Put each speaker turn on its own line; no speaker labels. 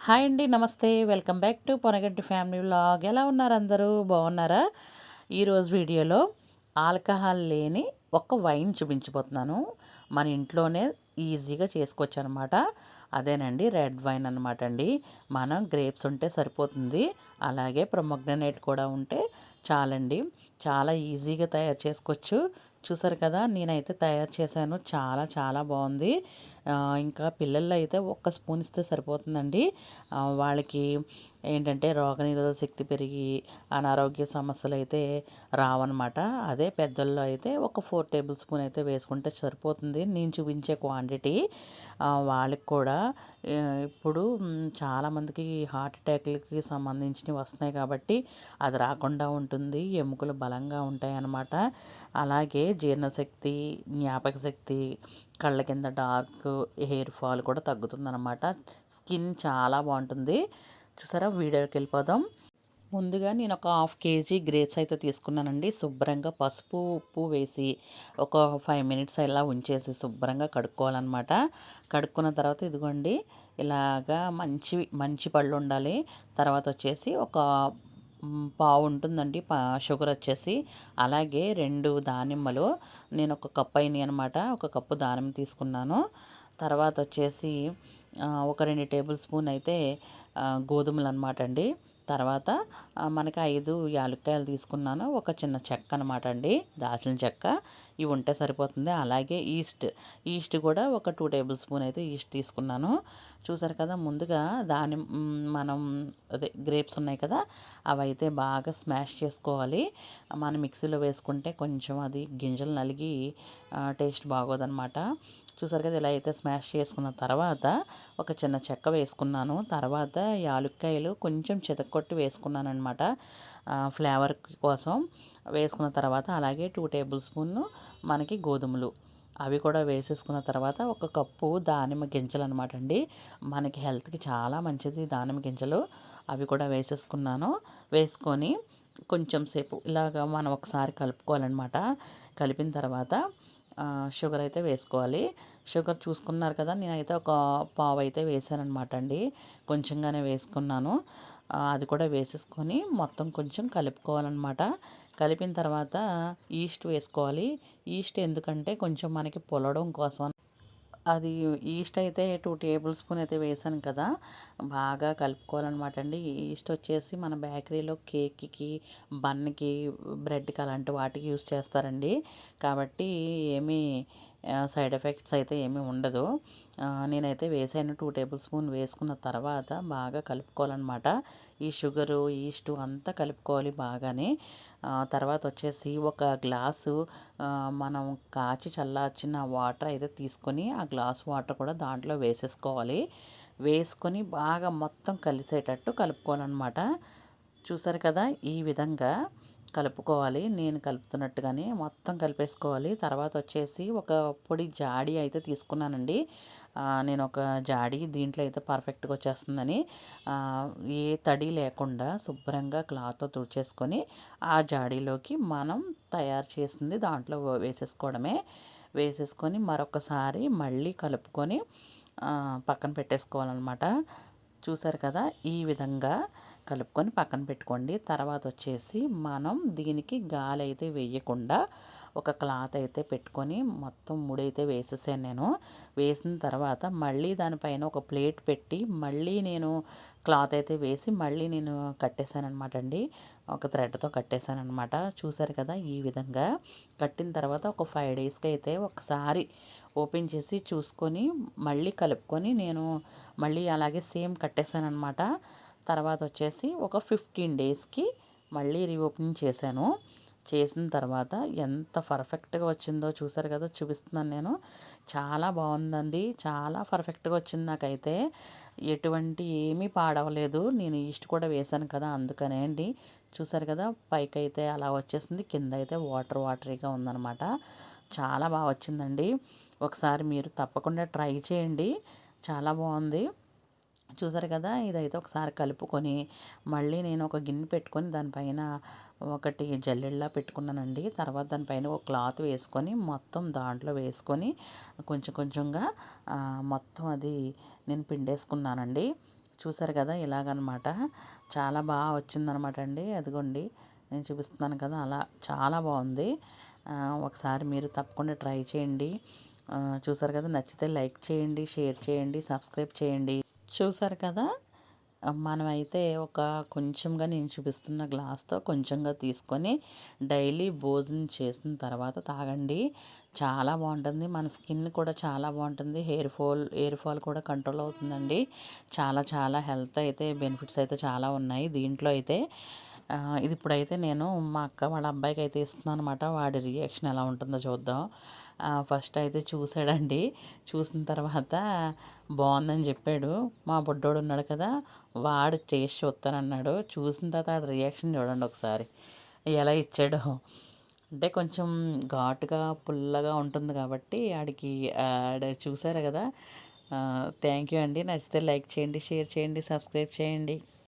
Hi అండి. నమస్తే. Welcome back to Ponaganti family vlog. ఎలా ఉన్నారు అందరూ? బాగున్నారా? ఈరోజు వీడియోలో ఆల్కహాల్ లేని ఒక వైన్ చూపించబోతున్నాను. మన ఇంట్లోనే ఈజీగా చేసుకోవచ్చు అనమాట. అదేనండి రెడ్ వైన్ అనమాట అండి. మనం గ్రేప్స్ ఉంటే సరిపోతుంది. అలాగే ప్రొమోగ్రనేట్ కూడా ఉంటే చాలండి. చాలా ఈజీగా తయారు చేసుకోవచ్చు. చూసారు కదా, నేనైతే తయారు చేశాను. చాలా చాలా బాగుంది. ఇంకా పిల్లల్లో అయితే ఒక్క స్పూన్ ఇస్తే సరిపోతుందండి. వాళ్ళకి ఏంటంటే రోగనిరోధక శక్తి పెరిగి అనారోగ్య సమస్యలు అయితే రావన్నమాట. అదే పెద్దల్లో అయితే ఒక 4 టేబుల్ స్పూన్ అయితే వేసుకుంటే సరిపోతుంది. నేను చూపించే క్వాంటిటీ వాళ్ళకి కూడా ఇప్పుడు చాలామందికి హార్ట్ అటాక్లకి సంబంధించినవి వస్తున్నాయి కాబట్టి అది రాకుండా ఉంటుంది. ఎముకలు బలంగా ఉంటాయి అన్నమాట. అలాగే జీర్ణశక్తి, జ్ఞాపక శక్తి, కళ్ళ కింద డార్క్ హెయిర్ ఫాల్ కూడా తగ్గుతుందన్నమాట. స్కిన్ చాలా బాగుంటుంది. చూసారా, వీడియోకి వెళ్ళిపోదాం. ముందుగా నేను ఒక 1/2 కేజీ గ్రేప్స్ అయితే తీసుకున్నానండి. శుభ్రంగా పసుపు, ఉప్పు వేసి ఒక 5 మినిట్స్ ఇలా ఉంచేసి శుభ్రంగా కడుక్కోవాలన్నమాట. కడుక్కున్న తర్వాత ఇదిగోండి ఇలాగా మంచి పళ్ళు ఉండాలి. తర్వాత వచ్చేసి ఒక పావు ఉంటుందండి షుగర్ వచ్చేసి. అలాగే 2 దానిమ్మలు, నేను ఒక కప్పు అయినాయి అనమాట. ఒక కప్పు దానిమ్మ తీసుకున్నాను. తర్వాత వచ్చేసి ఒక 2 టేబుల్ స్పూన్ అయితే గోధుమలు అనమాట అండి. తర్వాత మనకి 5 యాలక్కాయలు తీసుకున్నాను. ఒక చిన్న చెక్క అనమాట అండి, దాల్చిన చెక్క. ఇవి ఉంటే సరిపోతుంది. అలాగే ఈస్ట్ కూడా ఒక 2 టేబుల్ స్పూన్ అయితే ఈస్ట్ తీసుకున్నాను. చూసారు కదా, ముందుగా మనం అదే గ్రేప్స్ ఉన్నాయి కదా, అవైతే బాగా స్మాష్ చేసుకోవాలి. మనం మిక్సీలో వేసుకుంటే కొంచెం అది గింజలు నలిగి టేస్ట్ బాగోదన్నమాట. చూసారు కదా, ఇలా అయితే స్మాష్ చేసుకున్న తర్వాత ఒక చిన్న చెక్క వేసుకున్నాను. తర్వాత యాలుక్కాయలు కొంచెం చితక్కొట్టి వేసుకున్నాను అనమాట, ఫ్లేవర్ కోసం వేసుకున్న తర్వాత. అలాగే 2 టేబుల్ స్పూన్ మనకి గోధుమలు, అవి కూడా వేసేసుకున్న తర్వాత ఒక కప్పు దానిమ్మ గింజలు అనమాట అండి. మనకి హెల్త్కి చాలా మంచిది దానిమ్మ గింజలు. అవి కూడా వేసేసుకున్నాను. వేసుకొని కొంచెం సేపు ఇలాగ మనం ఒకసారి కలుపుకోవాలన్నమాట. కలిపిన తర్వాత షుగర్ అయితే వేసుకోవాలి. షుగర్ చూసుకున్నారు కదా, నేనైతే ఒక పావు అయితే వేసానమాట అండి. కొంచెంగానే వేసుకున్నాను. అది కూడా వేసేసుకొని మొత్తం కొంచెం కలుపుకోవాలన్నమాట. కలిపిన తర్వాత ఈస్ట్ వేసుకోవాలి. ఈస్ట్ ఎందుకంటే కొంచెం మనకి పులడం కోసం. అది ఈస్ట్ అయితే 2 టేబుల్ స్పూన్ అయితే వేసాను కదా, బాగా కలుపుకోవాలన్నమాట అండి. ఈస్ట్ వచ్చేసి మన బేకరీలో కేక్కి, బన్కి, బ్రెడ్కి అలాంటి వాటికి యూస్ చేస్తారండి. కాబట్టి ఏమీ సైడ్ ఎఫెక్ట్స్ అయితే ఏమీ ఉండదు. నేనైతే వేసాను. 2 టేబుల్ స్పూన్ వేసుకున్న తర్వాత బాగా కలుపుకోవాలన్నమాట. ఈ షుగరు, ఈస్టు అంతా కలుపుకోవాలి బాగానే. తర్వాత వచ్చేసి ఒక గ్లాసు మనం కాచి చల్లార్చిన వాటర్ అయితే తీసుకొని ఆ గ్లాస్ వాటర్ కూడా దాంట్లో వేసేసుకోవాలి. వేసుకొని బాగా మొత్తం కలిసేటట్టు కలుపుకోవాలన్నమాట. చూసారు కదా, ఈ విధంగా కలుపుకోవాలి. నేను కలుపుతున్నట్టుగానే మొత్తం కలిపేసుకోవాలి. తర్వాత వచ్చేసి ఒక పొడి జాడి అయితే తీసుకున్నానండి. నేను ఒక జాడి దీంట్లో అయితే పర్ఫెక్ట్గా వచ్చేస్తుందని ఏ తడి లేకుండా శుభ్రంగా క్లాత్తో తుడిచేసుకొని ఆ జాడీలోకి మనం తయారు చేసింది దాంట్లో వేసేసుకోవడమే. వేసేసుకొని మరొకసారి మళ్ళీ కలుపుకొని పక్కన పెట్టేసుకోవాలన్నమాట. చూసారు కదా, ఈ విధంగా కలుపుకొని పక్కన పెట్టుకోండి. తర్వాత వచ్చేసి మనం దీనికి గాలి అయితే వేయకుండా ఒక క్లాత్ అయితే పెట్టుకొని మొత్తం ముడైతే వేసేసాను నేను. వేసిన తర్వాత మళ్ళీ దానిపైన ఒక ప్లేట్ పెట్టి మళ్ళీ నేను క్లాత్ అయితే వేసి మళ్ళీ నేను కట్టేశాను అనమాట అండి. ఒక థ్రెడ్తో కట్టేశాను అనమాట. చూసారు కదా, ఈ విధంగా కట్టిన తర్వాత ఒక 5 డేస్కి అయితే ఒకసారి ఓపెన్ చేసి చూసుకొని మళ్ళీ కలుపుకొని నేను మళ్ళీ అలాగే సేమ్ కట్టేశాను అనమాట. తర్వాత వచ్చేసి ఒక 15 డేస్కి మళ్ళీ రీఓపెనింగ్ చేశాను. చేసిన తర్వాత ఎంత పర్ఫెక్ట్గా వచ్చిందో చూసారు కదా, చూపిస్తున్నాను నేను. చాలా బాగుందండి. చాలా పర్ఫెక్ట్గా వచ్చింది నాకైతే. ఎటువంటి ఏమీ పాడవలేదు. నేను ఈస్ట్ కూడా వేశాను కదా, అందుకనే అండి. చూసారు కదా, పైకి అయితే అలా వచ్చేసింది, కింద అయితే వాటరీగా ఉందన్నమాట. చాలా బాగా వచ్చిందండి. ఒకసారి మీరు తప్పకుండా ట్రై చేయండి. చాలా బాగుంది. చూసారు కదా, ఇదైతే ఒకసారి కలుపుకొని మళ్ళీ నేను ఒక గిన్నె పెట్టుకొని దానిపైన ఒకటి జల్లెడలా పెట్టుకున్నానండి. తర్వాత దానిపైన ఒక క్లాత్ వేసుకొని మొత్తం దాంట్లో వేసుకొని కొంచెం కొంచెంగా మొత్తం అది నేను పిండేసుకున్నానండి. చూసారు కదా ఇలాగనమాట. చాలా బాగా వచ్చిందనమాట అండి. అదిగోండి నేను చూపిస్తున్నాను కదా అలా చాలా బాగుంది. ఒకసారి మీరు తప్పకుండా ట్రై చేయండి. చూసారు కదా, నచ్చితే లైక్ చేయండి, షేర్ చేయండి, సబ్స్క్రైబ్ చేయండి. చూసారు కదా, మనమైతే ఒక కొంచెంగా నేను చూపిస్తున్న గ్లాస్తో కొంచెంగా తీసుకొని డైలీ భోజనం చేసిన తర్వాత తాగండి. చాలా బాగుంటుంది. మన స్కిన్ కూడా చాలా బాగుంటుంది. హెయిర్ ఫాల్ కూడా కంట్రోల్ అవుతుందండి. చాలా చాలా హెల్త్ అయితే బెనిఫిట్స్ అయితే చాలా ఉన్నాయి దీంట్లో అయితే. ఇది ఇప్పుడైతే నేను మా అక్క వాళ్ళ అబ్బాయికి అయితే ఇస్తున్నాను అనమాట. వాడి రియాక్షన్ ఎలా ఉంటుందో చూద్దాం. ఫస్ట్ అయితే చూసాడండి. చూసిన తర్వాత బాగుందని చెప్పాడు. మా బుడ్డోడు ఉన్నాడు కదా, వాడు టేస్ట్ చూస్తానన్నాడు. చూసిన తర్వాత వాడి రియాక్షన్ చూడండి ఒకసారి ఎలా ఇచ్చాడో. అంటే కొంచెం ఘాటుగా పుల్లగా ఉంటుంది కాబట్టి ఆడికి ఆడ చూసారు కదా. థ్యాంక్ యూ అండి. నచ్చితే లైక్ చేయండి, షేర్ చేయండి, సబ్స్క్రైబ్ చేయండి.